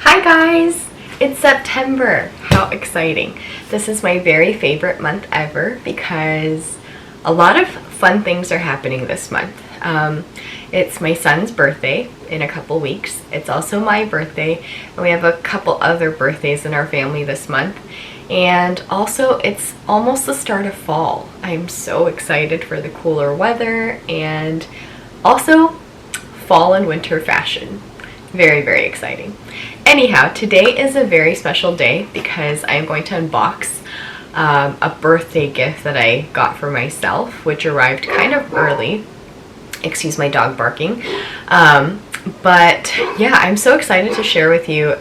Hi guys! It's September! How exciting! This is my very favorite month ever because a lot of fun things are happening this month. It's my son's birthday in a couple weeks. It's also my birthday, and we have a couple other birthdays in our family this month. And also, it's almost the start of fall. I'm so excited for the cooler weather and also fall and winter fashion. Very, very exciting. Anyhow, today is a very special day because I'm going to unbox a birthday gift that I got for myself, which arrived kind of early. Excuse my dog barking. But yeah, I'm so excited to share with you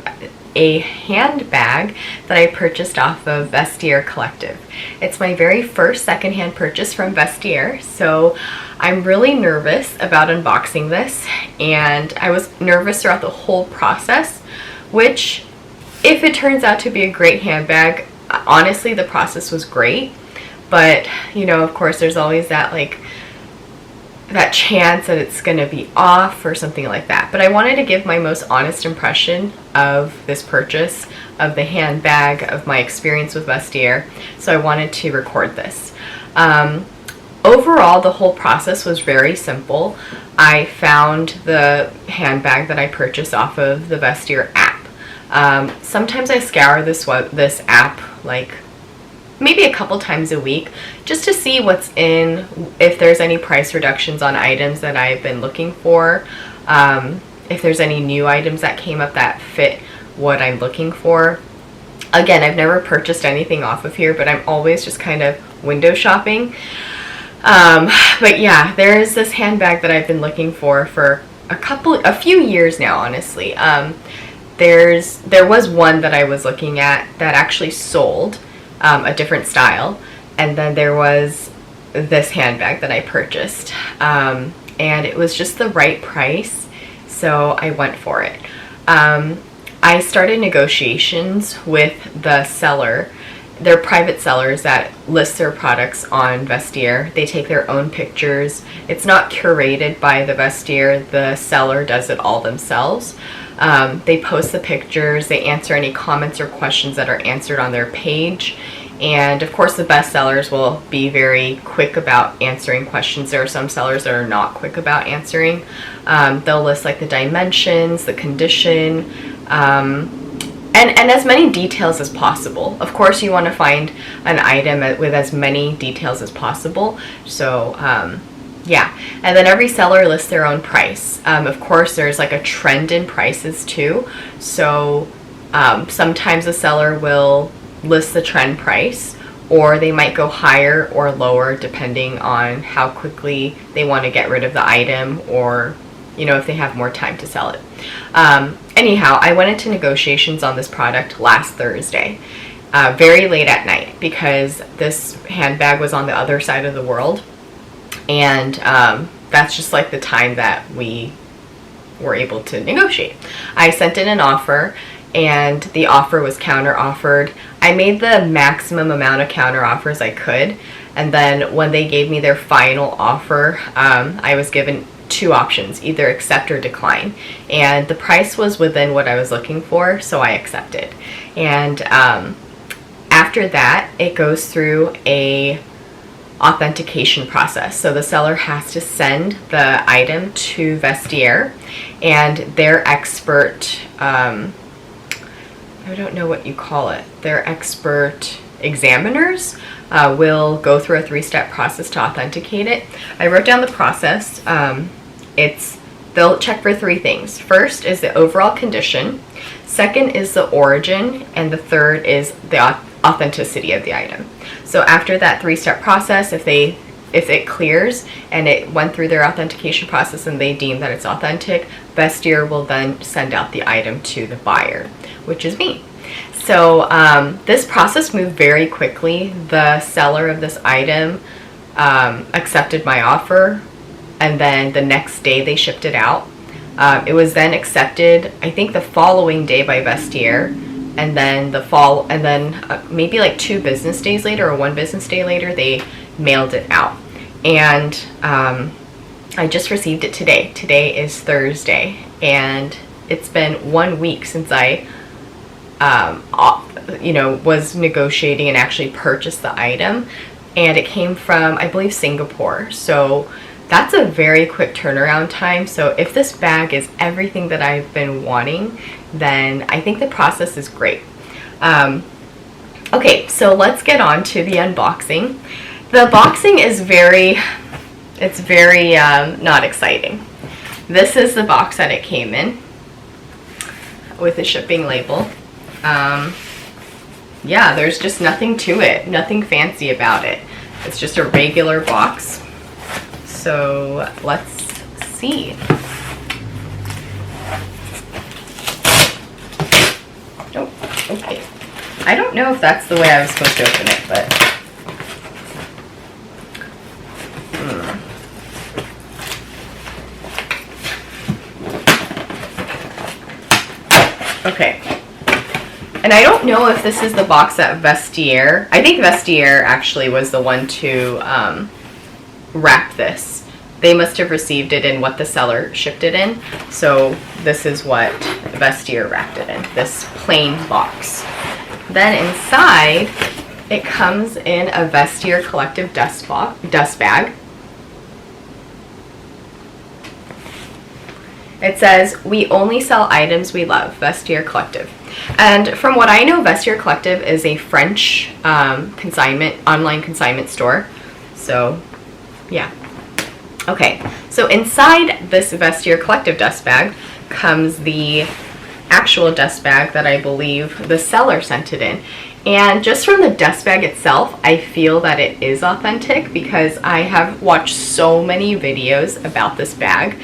a handbag that I purchased off of Vestiare Collective. It's my very first secondhand purchase from Vestiare, so I'm really nervous about unboxing this, and I was nervous throughout the whole process, which, if it turns out to be a great handbag, honestly the process was great, but you know, of course there's always that that chance that it's going to be off or something like that. But I wanted to give my most honest impression of this purchase, of the handbag, of my experience with Vestiare, so I wanted to record this. Overall, the whole process was very simple. I found the handbag that I purchased off of the Vestiare app. Sometimes I scour this app like maybe a couple times a week just to see what's in, if there's any price reductions on items that I've been looking for, if there's any new items that came up that fit what I'm looking for. Again, I've never purchased anything off of here, but I'm always just kind of window shopping. But yeah, there's this handbag that I've been looking for a few years now, honestly. There was one that I was looking at that actually sold, a different style, and then there was this handbag that I purchased, and it was just the right price, so I went for it. I started negotiations with the seller. They're private sellers that list their products on Vestiare. They take their own pictures. It's not curated by the Vestiare. The seller does it all themselves. They post the pictures, they answer any comments or questions that are answered on their page, and of course the best sellers will be very quick about answering questions. There are some sellers that are not quick about answering. They'll list like the dimensions, the condition, and as many details as possible. Of course you want to find an item with as many details as possible, so yeah, and then every seller lists their own price. Of course, there's like a trend in prices too. So sometimes a seller will list the trend price, or they might go higher or lower depending on how quickly they want to get rid of the item, or you know, if they have more time to sell it. Anyhow, I went into negotiations on this product last Thursday, very late at night, because this handbag was on the other side of the world. And that's just like the time that we were able to negotiate. I sent in an offer, and the offer was counter offered. I made the maximum amount of counter offers I could, and then when they gave me their final offer, I was given two options, either accept or decline, and the price was within what I was looking for, so I accepted. And after that, it goes through a authentication process. So the seller has to send the item to Vestiare, and their expert, I don't know what you call it, their expert examiners will go through a 3-step process to authenticate it. I wrote down the process. They'll check for 3 things. First is the overall condition, second is the origin, and the third is the authenticity of the item. So after that 3-step process, if it clears and it went through their authentication process and they deem that it's authentic, Vestiare will then send out the item to the buyer, which is me. So this process moved very quickly. The seller of this item accepted my offer, and then the next day they shipped it out. It was then accepted, I think, the following day by Vestiare, and then maybe like 2 business days later, or 1 business day later, they mailed it out. And I just received it today. Today is Thursday, and it's been 1 week since I was negotiating and actually purchased the item, and it came from, I believe, Singapore. So that's a very quick turnaround time. So if this bag is everything that I've been wanting, then I think the process is great. Okay, so let's get on to the unboxing. The boxing is very not exciting. This is the box that it came in with the shipping label. Yeah, there's just nothing to it, nothing fancy about it. It's just a regular box. So let's see. Oh, okay. I don't know if that's the way I was supposed to open it, but okay. And I don't know if this is the box that Vestiare, I think Vestiare actually was the one to wrap this. They must have received it in what the seller shipped it in. So this is what Vestiare wrapped it in, this plain box. Then inside, it comes in a Vestiare Collective dust bag. It says, "We only sell items we love, Vestiare Collective." And from what I know, Vestiare Collective is a French online consignment store. So, yeah. Okay, so inside this Vestiare Collective dust bag comes the actual dust bag that I believe the seller sent it in. And just from the dust bag itself, I feel that it is authentic because I have watched so many videos about this bag.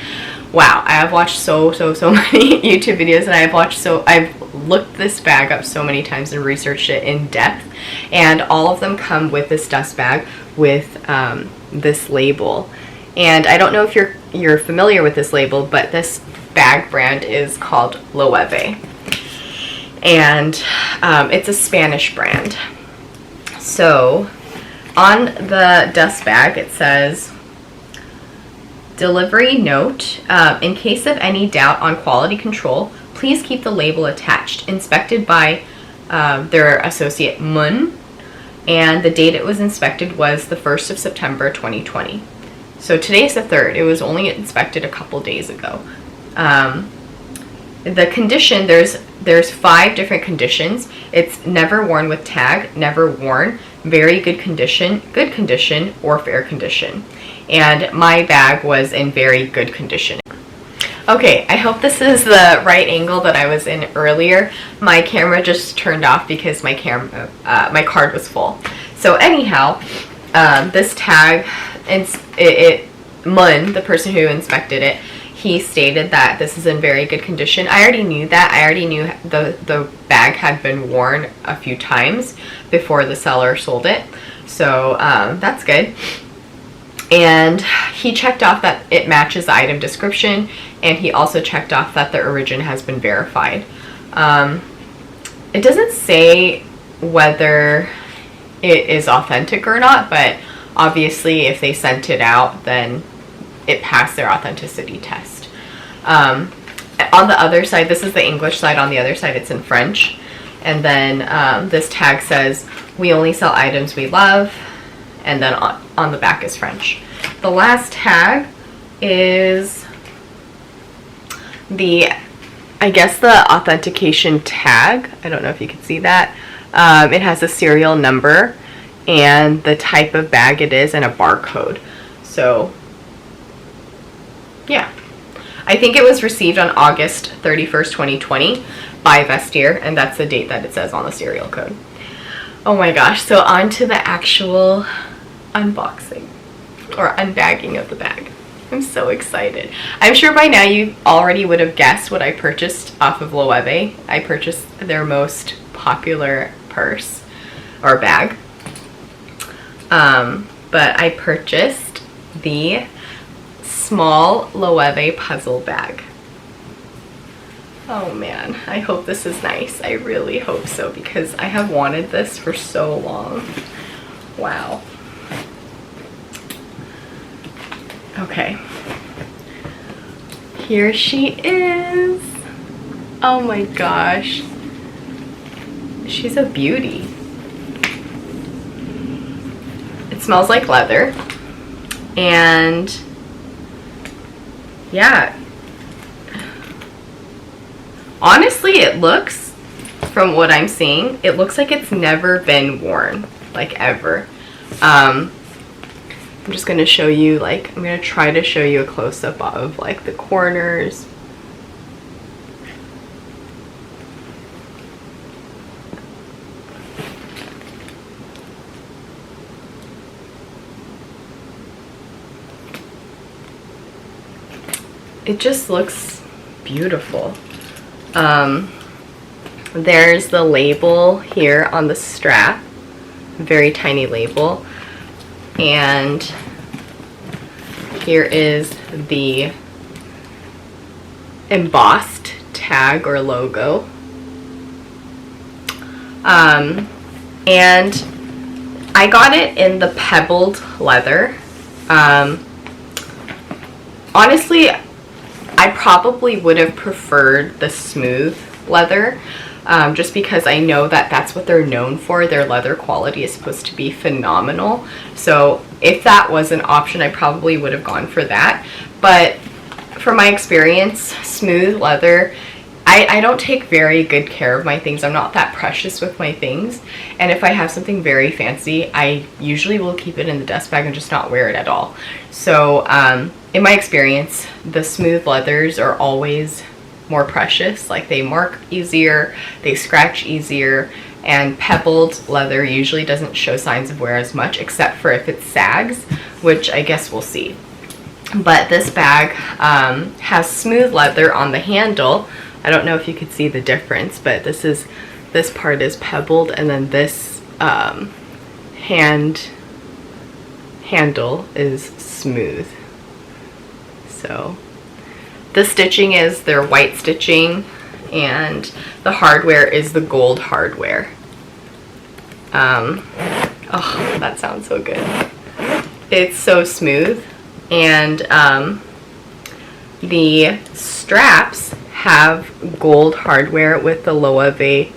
Wow, I have watched so many YouTube videos, and I've looked this bag up so many times and researched it in depth, and all of them come with this dust bag with this label. And I don't know if you're familiar with this label, but this bag brand is called Loewe, and it's a Spanish brand. So on the dust bag it says, "Delivery note, in case of any doubt on quality control, please keep the label attached. Inspected by their associate Mun, and the date it was inspected was the 1st of September 2020. So today's the 3rd. It was only inspected a couple days ago. The condition, there's 5 different conditions. It's never worn with tag, never worn, very good condition, or fair condition. And my bag was in very good condition. Okay, I hope this is the right angle that I was in earlier. My camera just turned off because my card was full. So anyhow, this tag, Mun, the person who inspected it, he stated that this is in very good condition. I already knew that. I already knew the bag had been worn a few times before the seller sold it. So that's good. And he checked off that it matches the item description, and he also checked off that the origin has been verified. It doesn't say whether it is authentic or not, but obviously if they sent it out, then it passed their authenticity test. On the other side, this is the English side, on the other side it's in French. And then this tag says, "We only sell items we love," and then on the back is French. The last tag is I guess the authentication tag. I don't know if you can see that. It has a serial number and the type of bag it is and a barcode. So yeah, I think it was received on August 31st, 2020 by Vestiare, and that's the date that it says on the serial code. Oh my gosh, so on to the actual unboxing or unbagging of the bag. I'm so excited. I'm sure by now you already would have guessed what I purchased off of Loewe. I purchased their most popular purse or bag. But I purchased the small Loewe Puzzle Bag. Oh man, I hope this is nice. I really hope so, because I have wanted this for so long. Wow. Okay. Here she is. Oh my gosh. She's a beauty. It smells like leather. And yeah. Honestly, it looks, from what I'm seeing, it looks like it's never been worn, like ever. I'm just going to show you, like, I'm going to try to show you a close-up of, like, the corners. It just looks beautiful. There's the label here on the strap, very tiny label, and here is the embossed tag or logo. And I got it in the pebbled leather. Honestly, I probably would have preferred the smooth leather, just because I know that that's what they're known for. Their leather quality is supposed to be phenomenal. So if that was an option, I probably would have gone for that. But from my experience, smooth leather, I don't take very good care of my things. I'm not that precious with my things. And if I have something very fancy, I usually will keep it in the dust bag and just not wear it at all. So in my experience, the smooth leathers are always more precious. Like, they mark easier, they scratch easier, and pebbled leather usually doesn't show signs of wear as much, except for if it sags, which I guess we'll see. But this bag has smooth leather on the handle. I don't know if you could see the difference, but this part is pebbled, and then this handle is smooth. So the stitching is their white stitching, and the hardware is the gold hardware. Oh, that sounds so good. It's so smooth, and the straps have gold hardware with the Loewe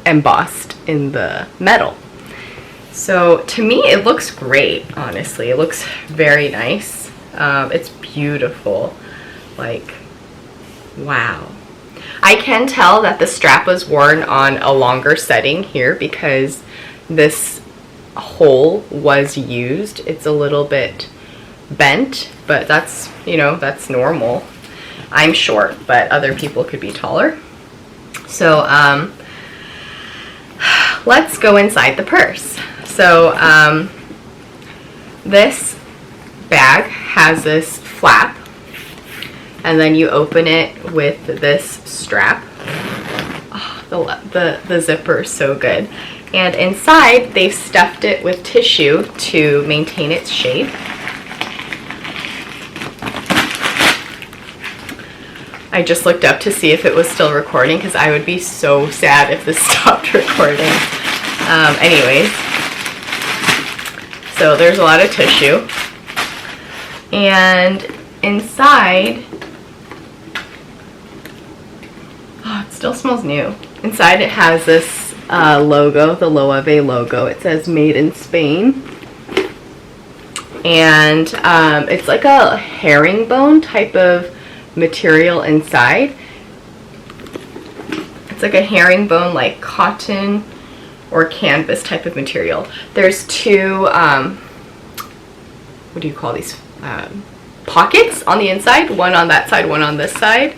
embossed in the metal. So to me, it looks great, honestly. It looks very nice. It's beautiful. Like, wow. I can tell that the strap was worn on a longer setting here because this hole was used. It's a little bit bent, but that's, you know, that's normal. I'm short, but other people could be taller. So let's go inside the purse. So this bag has this flap, and then you open it with this strap. Oh, the zipper is so good. And inside, they've stuffed it with tissue to maintain its shape. I just looked up to see if it was still recording, because I would be so sad if this stopped recording. Anyways, so there's a lot of tissue. And inside, oh, it still smells new. Inside it has this logo, the Loewe logo. It says made in Spain. And it's like a herringbone type of material inside. It's like a herringbone, like cotton or canvas type of material. There's two, what do you call these? Pockets on the inside, one on that side, one on this side.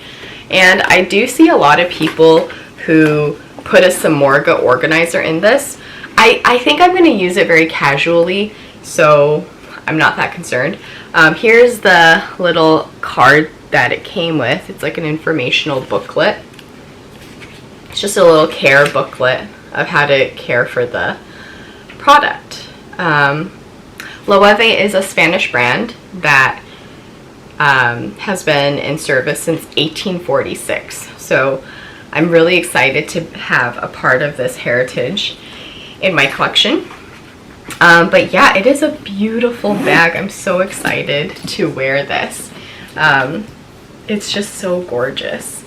And I do see a lot of people who put a Samorga organizer in this. I think I'm going to use it very casually, so I'm not that concerned. Here's the little card that it came with. It's like an informational booklet. It's just a little care booklet of how to care for the product. Loewe is a Spanish brand that has been in service since 1846. So I'm really excited to have a part of this heritage in my collection. But yeah, it is a beautiful bag. I'm so excited to wear this. It's just so gorgeous.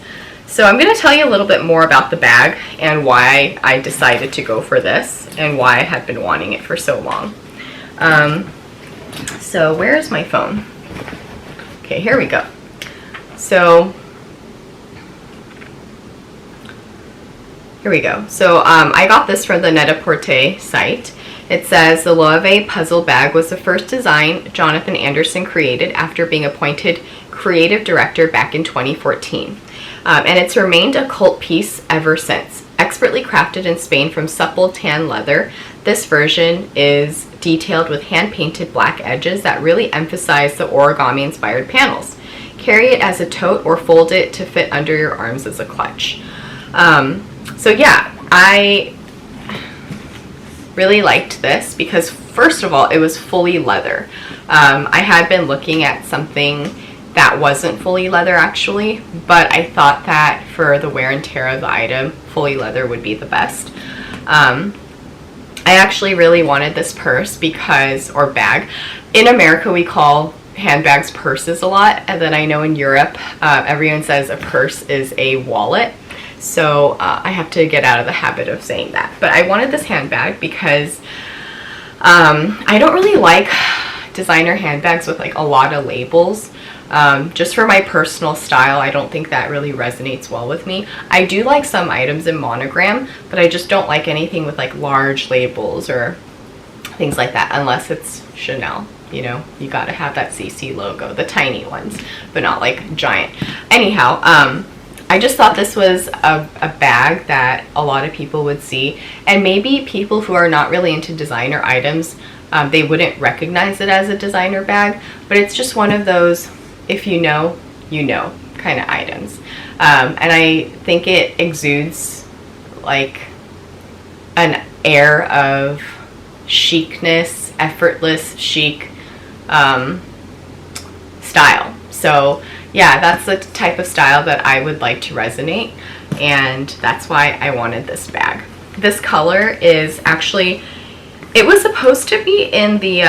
So I'm going to tell you a little bit more about the bag and why I decided to go for this and why I had been wanting it for so long. So where is my phone? Okay, here we go. So here we go. So I got this from the Net-a-Porter site. It says the Loewe Puzzle Bag was the first design Jonathan Anderson created after being appointed creative director back in 2014. And it's remained a cult piece ever since. Expertly crafted in Spain from supple tan leather, this version is detailed with hand-painted black edges that really emphasize the origami-inspired panels. Carry it as a tote or fold it to fit under your arms as a clutch. So yeah, I really liked this because first of all, it was fully leather. I had been looking at something that wasn't fully leather actually, but I thought that for the wear and tear of the item, fully leather would be the best. I actually really wanted this purse because, or bag. In America we call handbags purses a lot, and then I know in Europe everyone says a purse is a wallet. So I have to get out of the habit of saying that. But I wanted this handbag because I don't really like designer handbags with like a lot of labels. Just for my personal style, I don't think that really resonates well with me. I do like some items in monogram, but I just don't like anything with like large labels or things like that, unless it's Chanel. You know, you gotta have that CC logo, the tiny ones, but not like giant. Anyhow, I just thought this was a bag that a lot of people would see, and maybe people who are not really into designer items, they wouldn't recognize it as a designer bag, but it's just one of those, if you know, you know, kind of items. And I think it exudes like an air of chicness, effortless chic style. So yeah, that's the type of style that I would like to resonate, and that's why I wanted this bag. This color is actually, it was supposed to be in the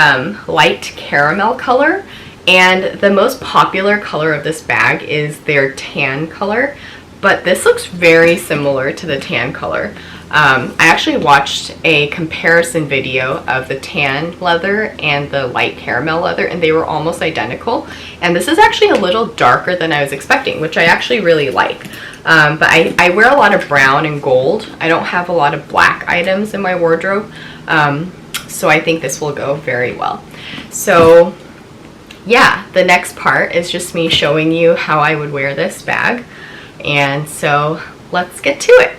light caramel color, and the most popular color of this bag is their tan color, but this looks very similar to the tan color. I actually watched a comparison video of the tan leather and the light caramel leather, and they were almost identical. And this is actually a little darker than I was expecting, which I actually really like. But I wear a lot of brown and gold. I don't have a lot of black items in my wardrobe, so I think this will go very well. So yeah, the next part is just me showing you how I would wear this bag. And so let's get to it.